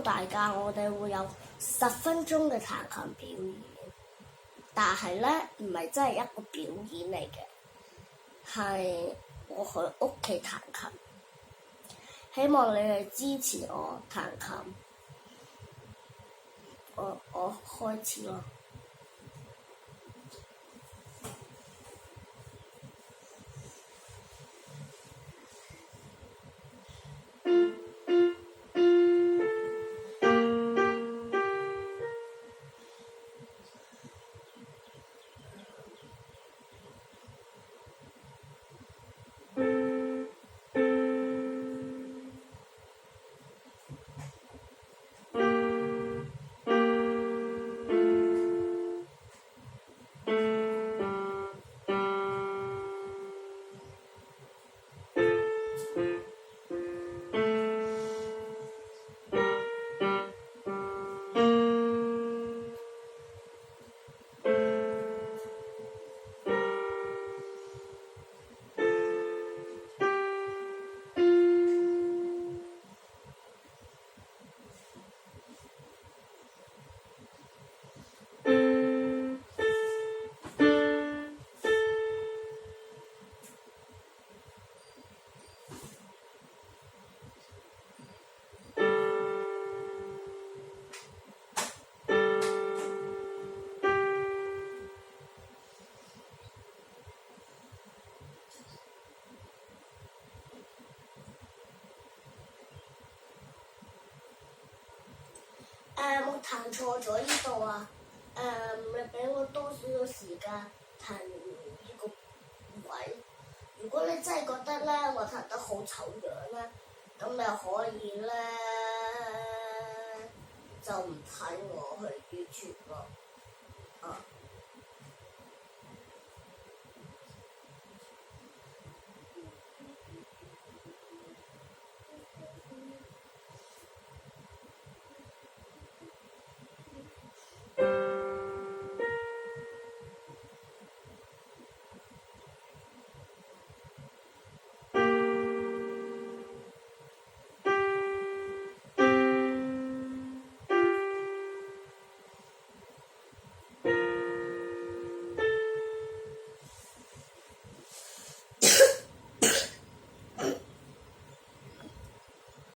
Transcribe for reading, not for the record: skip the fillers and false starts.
大家，我哋會有10分鐘嘅彈琴表演，但係咧唔係真係一個表演嚟嘅，係我去屋企彈琴。希望你哋支持我彈琴。我開始啦。我彈錯咗呢度啊！你俾我多少少時間彈呢個位。如果你真係覺得咧我彈得好醜樣咧，咁你可以咧就唔睇我去 YouTube 咯。